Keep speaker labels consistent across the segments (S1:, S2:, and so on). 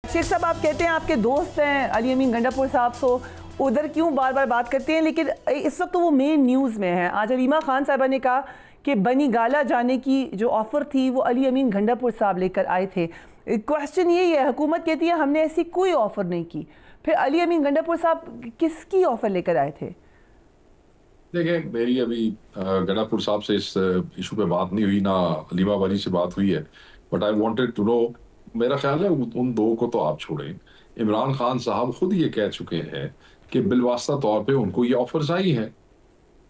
S1: शेख साहब, आप कहते हैं आपके दोस्त हैं अली अमीन गंडापुर साहब, सो उधर क्यों बार बार बात करते हैं, लेकिन इस वक्त तो वो मेन न्यूज़ में है। आज अलीमा खान साहिबा ने कहा कि बनी गाला जाने की जो ऑफ़र थी वो अली अमीन गंडापुर साहब लेकर आए थे। क्वेश्चन यही है, हुकूमत कहती है हमने ऐसी कोई ऑफ़र नहीं की, फिर अली अमीन गंडापुर साहब किसकी ऑफ़र लेकर आए थे?
S2: देखिए, मेरी अभी गंडापुर साहब से इस इशू पे बात नहीं हुई, ना अलीमा वाली से बात हुई है। But I wanted to know, मेरा ख्याल है उन दो को तो आप छोड़ें, इमरान खान साहब खुद ये कह चुके हैं कि बिलवास्ता तौर पे उनको ये ऑफर्स आई हैं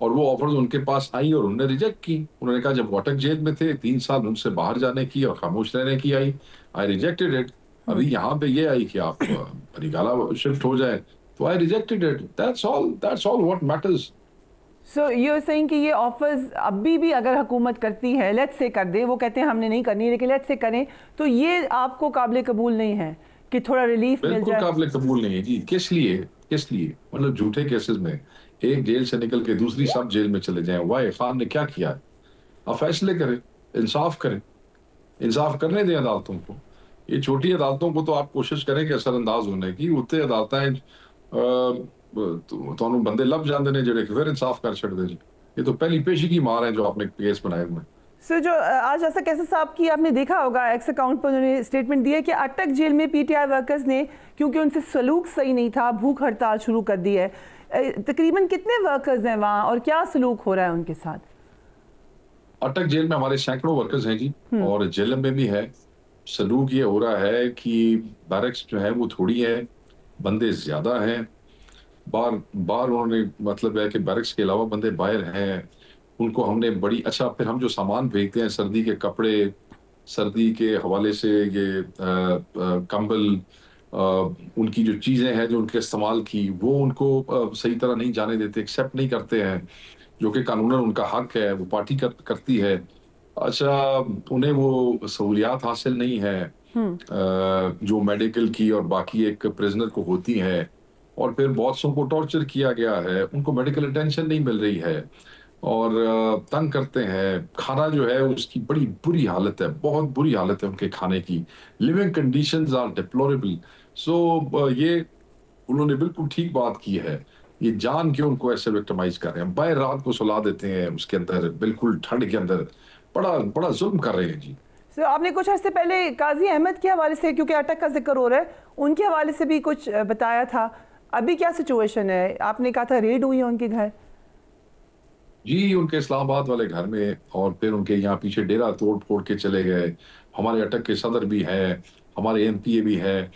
S2: और वो ऑफर्स उनके पास आई और उन्होंने रिजेक्ट की। उन्होंने कहा जब वाटक जेल में थे 3 साल उनसे बाहर जाने की और खामोश रहने की आई, आई रिजेक्टेड इट। अभी यहाँ पे ये आई कि आप बनीगाला शिफ्ट हो जाए, तो I rejected it. That's all what matters.
S1: So you are saying कि ये ऑफर्स अभी भी अगर हुकूमत करती है, लेट्स से कर दे, वो कहते हैं हमने नहीं करनी लेकिन लेट्स से करें, तो ये आपको काबिल कबूल नहीं है कि थोड़ा रिलीफ मिल
S2: बिल्कुल
S1: जाए?
S2: काबिल कबूल नहीं है जी। किस लिए मतलब झूठे केसेस में एक जेल से निकल के दूसरी सब जेल में चले जाएं। वाह, खान ने क्या किया है? आप फैसले करें, इंसाफ करें, इंसाफ करने दें अदालतों को। ये छोटी अदालतों को तो आप कोशिश करें कि असरअंदाज होने की, उत्ते अदालतें ਤੁਹਾਨੂੰ ਬੰਦੇ ਲੱਭ ਜਾਂਦੇ ਨੇ ਜਿਹੜੇ ਫਿਰ इंसाफ कर ਛੱਡਦੇ जी। ये तो पहली पेशी की मार है जो आपने केस बनाए हुए।
S1: सर, जो आज ऐसा कैसे साहब की आपने देखा होगा एक्स अकाउंट पर उन्होंने स्टेटमेंट दिया कि अटक जेल में पीटीआई वर्कर्स ने, क्योंकि उनसे सलूक सही नहीं था, भूख हड़ताल शुरू कर दी है। तकरीबन कितने वर्कर्स हैं वहाँ और क्या सलूक हो रहा है उनके साथ?
S2: अटक जेल में हमारे सैकड़ों वर्कर्स हैं जी, और जेलम में भी है। सलूक ये हो रहा है कि बैरक्स जो है वो थोड़ी है, बंदे ज्यादा हैं। बार बार उन्होंने मतलब है कि बैरक्स के अलावा बंदे बाहर हैं, उनको हमने बड़ी अच्छा, फिर हम जो सामान भेजते हैं, सर्दी के कपड़े, सर्दी के हवाले से ये कंबल, उनकी जो चीजें हैं जो उनके इस्तेमाल की, वो उनको सही तरह नहीं जाने देते, एक्सेप्ट नहीं करते हैं, जो कि कानूनन उनका हक है, वो पार्टी करती है। अच्छा, उन्हें वो सहूलियात हासिल नहीं है जो मेडिकल की और बाकी एक प्रिजनर को होती है। और फिर बहुत सौ को टॉर्चर किया गया है, उनको मेडिकल अटेंशन नहीं मिल रही है और तंग करते हैं। खाना जो है उसकी बड़ी बुरी हालत है, बहुत बुरी हालत है उनके खाने की। Living conditions are deplorable. So ये उन्होंने बिल्कुल ठीक बात की है। ये जान के उनको ऐसे विक्टिमाइज कर रहे हैं, बाहर रात को सुला देते हैं उसके अंदर, बिल्कुल ठंड के अंदर। बड़ा बड़ा जुल्म कर रहे हैं जी।
S1: सर, आपने कुछ अर्से पहले काजी अहमद के हवाले से, क्योंकि अटक का जिक्र हो रहा है, उनके हवाले से भी कुछ बताया था। अभी क्या सिचुएशन है? आपने कहा था रेड हुई है उनके घर।
S2: जी, उनके इस्लामाबाद वाले घर में, और फिर उनके यहाँ पीछे डेरा तोड़ फोड़ के चले गए। हमारे अटक के सदर भी हैं, हमारे एमपीए भी हैं,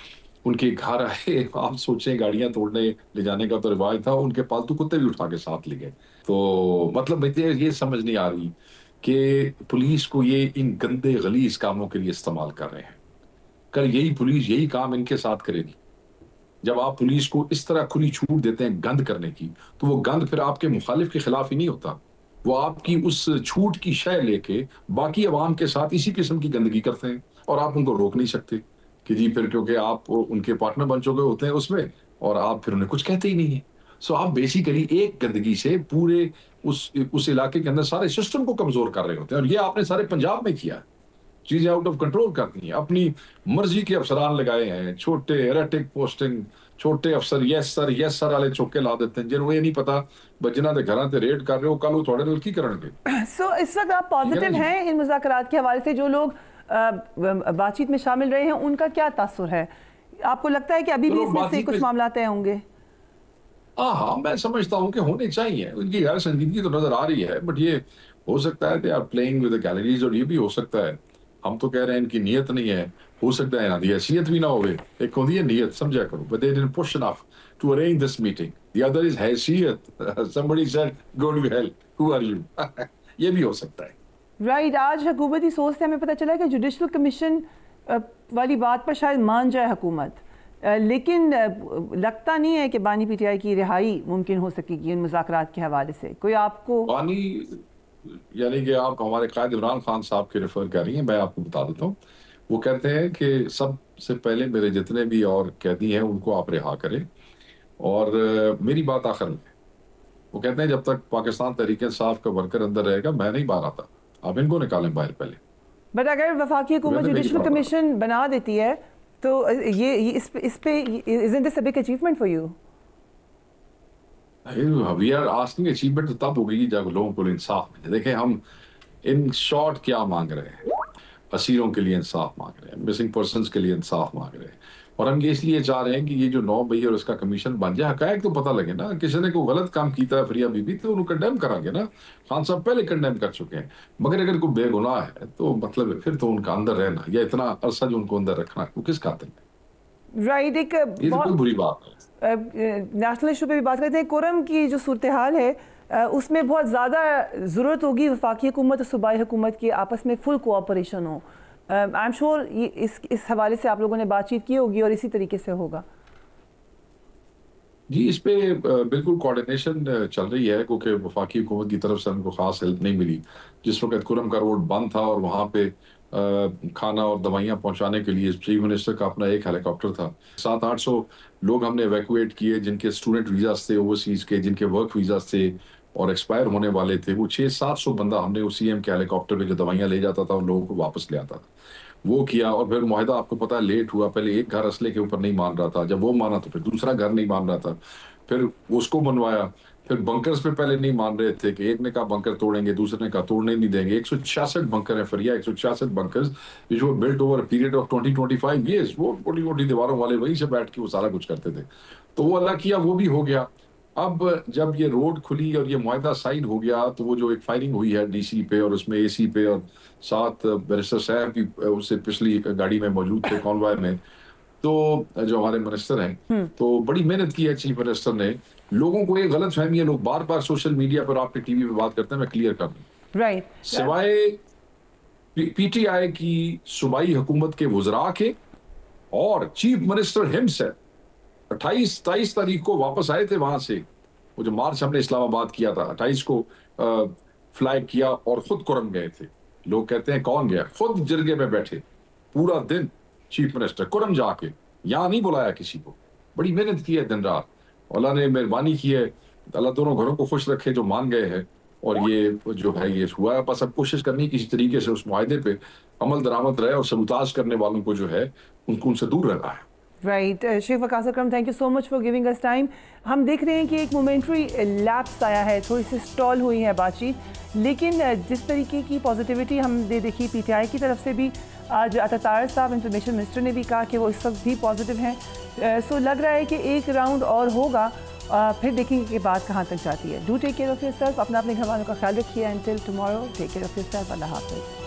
S2: उनके घर आए। आप सोचें, गाड़ियां तोड़ने ले जाने का तो रिवाज था, उनके पालतू कुत्ते भी उठा के साथ ले गए। तो मतलब मुझे ये समझ नहीं आ रही कि पुलिस को ये इन गंदे गलीज कामों के लिए इस्तेमाल कर रहे हैं। कल यही पुलिस यही काम इनके साथ करेगी। जब आप पुलिस को इस तरह खुली छूट देते हैं गंद करने की, तो वो गंद फिर आपके मुखालिफ के खिलाफ ही नहीं होता, वो आपकी उस छूट की शय लेके बाकी अवाम के साथ इसी किस्म की गंदगी करते हैं और आप उनको रोक नहीं सकते कि जी, फिर क्योंकि आप उनके पार्टनर बन चुके होते हैं उसमें और आप फिर उन्हें कुछ कहते ही नहीं है। सो आप बेसिकली एक गंदगी से पूरे उस इलाके के अंदर सारे सिस्टम को कमजोर कर रहे होते हैं, और ये आपने सारे पंजाब में किया है। चीजें आउट ऑफ कंट्रोल करती हैं, अपनी मर्जी के अफसरान लगाए हैं, छोटे एरेटिक पोस्टिंग, छोटे अफसर यस सर वाले चौके ला देते हैं, जिन्होंने ये नहीं पता जिन्हों के घर से रेड कर रहे हो कल वो थोड़े नाल की करेंगे।
S1: सो इस वक्त आप पॉजिटिव हैं इन मुज़ाकरात के हवाले से? जो लोग बातचीत में शामिल रहे हैं उनका क्या तासुर है? आपको लगता है कि अभी भी इसमें से कुछ मामला तय होंगे?
S2: हाँ, मैं समझता हूँ कि होने चाहिए। उनकी गैर संजीदगी तो नजर आ रही है, बट ये हो सकता है they are playing with the galleries, और ये भी हो सकता है, हम तो कह रहे हैं इनकी नीयत नहीं है, हो सकता है इनकी हैसियत भी ना होवे। एक होती है नीयत, समझा करो, but they didn't push enough to arrange this meeting. The other is हैसियत। Somebody said go to hell, who are you? ये भी हो सकता है।
S1: राइट, आज हुकूमती सोच से हमें पता चला कि जुडिशल कमीशन वाली बात पर शायद मान जाए हुकूमत, लेकिन लगता नहीं है कि बानी पीटीआई की रिहाई मुमकिन हो सकेगी इन मुज़ाकरात के हवाले से। कोई आपको
S2: बानी, यानी कि आप हमारे कायद इमरान खान साहब के रेफर कर रही हैं, मैं आपको बता देता हूँ। वो कहते हैं कि सबसे पहले मेरे जितने भी और कैदी हैं उनको आप रिहा करें, और मेरी बात आखिर में। वो कहते हैं जब तक पाकिस्तान तहरीक इंसाफ का वर्कर अंदर रहेगा मैं नहीं बाहर आता, आप इनको निकालें बाहर पहले।
S1: बट अगर वफाकी हुकूमत
S2: कहते हैं मेरी
S1: जुडिशल
S2: बात।
S1: कमीशन बना देती है तो ये इस पे isn't this a big achievement for you?
S2: We are asking achievement तो तब होगी जब लोगों को इंसाफ मिले। देखें, हम इन शॉर्ट क्या मांग रहे हैं? असीरों के लिए इंसाफ मांग रहे हैं, मिसिंग पर्सन्स के लिए इंसाफ मांग रहे हैं, और हम ये इसलिए चाह रहे हैं कि ये जो 9 मई और उसका कमीशन बन जाए, हकायक तो पता लगे ना। किसी ने कोई गलत काम किया है फरिया बीबी तो उन्हें कंडेम करांगे ना। खान साहब पहले कंडेम कर चुके हैं, मगर अगर कोई बेगुनाह है तो मतलब फिर तो उनका अंदर रहना या इतना अरसा जो उनको अंदर रखना वो किस खातिर है?
S1: राइट, एक
S2: ये तो कोई बुरी बात है।
S1: नेशनल इशू पे भी बात करते हैं। कुरम की जो सूरत हाल है उसमें बहुत ज़्यादा ज़रूरत होगी वफाकी हुकूमत और सूबाई हुकूमत की आपस में फुल कोऑपरेशन हो। आई एम श्योर इस हवाले से आप लोगों ने बातचीत की होगी और इसी तरीके से होगा।
S2: जी, इस पे बिल्कुल कोऑर्डिनेशन चल रही है, क्योंकि वफाकी हुकूमत की तरफ से हमको खास हेल्प नहीं मिली। जिस वक्त कुरम का रोड बंद था और वहाँ पे खाना और दवाइयाँ पहुँचाने के लिए चीफ मिनिस्टर का अपना एक हेलीकॉप्टर था। 700-800 लोग हमने एवैक्यूएट किए, जिनके स्टूडेंट वीज़ास थे ओवरसीज़ के, जिनके वर्क वीज़ास थे और एक्सपायर होने वाले थे। वो 600-700 बंदा हमने उस सीएम के हेलीकॉप्टर में जो दवाइयाँ ले जाता था उन लोगों को वापस ले आता था, वो किया। और फिर मुआहदा आपको पता है लेट हुआ। पहले एक घर असले के ऊपर नहीं मान रहा था, जब वो माना तो फिर दूसरा घर नहीं मान रहा था, फिर उसको बनवाया। फिर बंकर्स पे पहले नहीं मान रहे थे कि एक ने कहा बंकर तोड़ेंगे, दूसरे ने कहा तोड़ने नहीं देंगे। 166 बंकर है फरिया, 166 बंकर्स जो built over period of 20-25 years. वो मोटी मोटी दीवारों वाले वहीं से बैठ के वो सारा कुछ करते थे। तो वो अल्लाह किया, वो भी हो गया। अब जब ये रोड खुली और ये मुआहदा साइन हो गया तो वो जो एक फायरिंग हुई है डीसी पे और उसमें एसी पे, और साथ बैरिस्टर साहब भी उससे पिछली गाड़ी में मौजूद थे कॉन्वॉय में, तो जो हमारे मिनिस्टर हैं, तो बड़ी मेहनत की है चीफ मिनिस्टर ने। लोगों को एक गलत फहमी है, लोग बार बार सोशल मीडिया पर आपके टीवी पे बात करते हैं, मैं क्लियर कर दूं।
S1: राइट,
S2: सिवाय पीटीआई की सूबाई हुकूमत के वुज़रा के और चीफ मिनिस्टर हिमसेल्फ 28-23 तारीख को वापस आए थे वहां से। वो जो मार्च हमने इस्लामाबाद किया था 28 को फ्लाई किया और खुद कुरम गए थे। लोग कहते हैं कौन गया? खुद जिरगे में बैठे पूरा दिन चीफ मिनिस्टर कुरम जाके, यहाँ नहीं बुलाया किसी को। बड़ी मेहनत की है दिन रात, अल्लाह ने मेहरबानी की है। अल्लाह दोनों घरों को खुश रखे जो मान गए हैं, और ये जो है ये हुआ है। बस अब कोशिश करनी किसी तरीके से उस मुआहदे पे अमल दरामद रहे और सबूताज करने वालों को जो है उनको उनसे दूर रहना है।
S1: Right, Sheikh Waqas Akram, thank you so much for giving us time. हम देख रहे हैं कि एक मोमेंट्री लैप्स आया है, थोड़ी सी स्टॉल हुई है बातचीत, लेकिन जिस तरीके की पॉजिटिविटी हमने देखी पीटीआई की तरफ से भी, आज अतातार साहब इंफॉर्मेशन मिनिस्टर ने भी कहा कि वो इस वक्त भी पॉजिटिव हैं। सो लग रहा है कि एक राउंड और होगा, फिर देखेंगे कि बात कहाँ तक जाती है। Do take care of yourself, अपने घर वालों का ख्याल रखिए। Until tomorrow, take care of yourself. अल्लाह हाफ़िज़।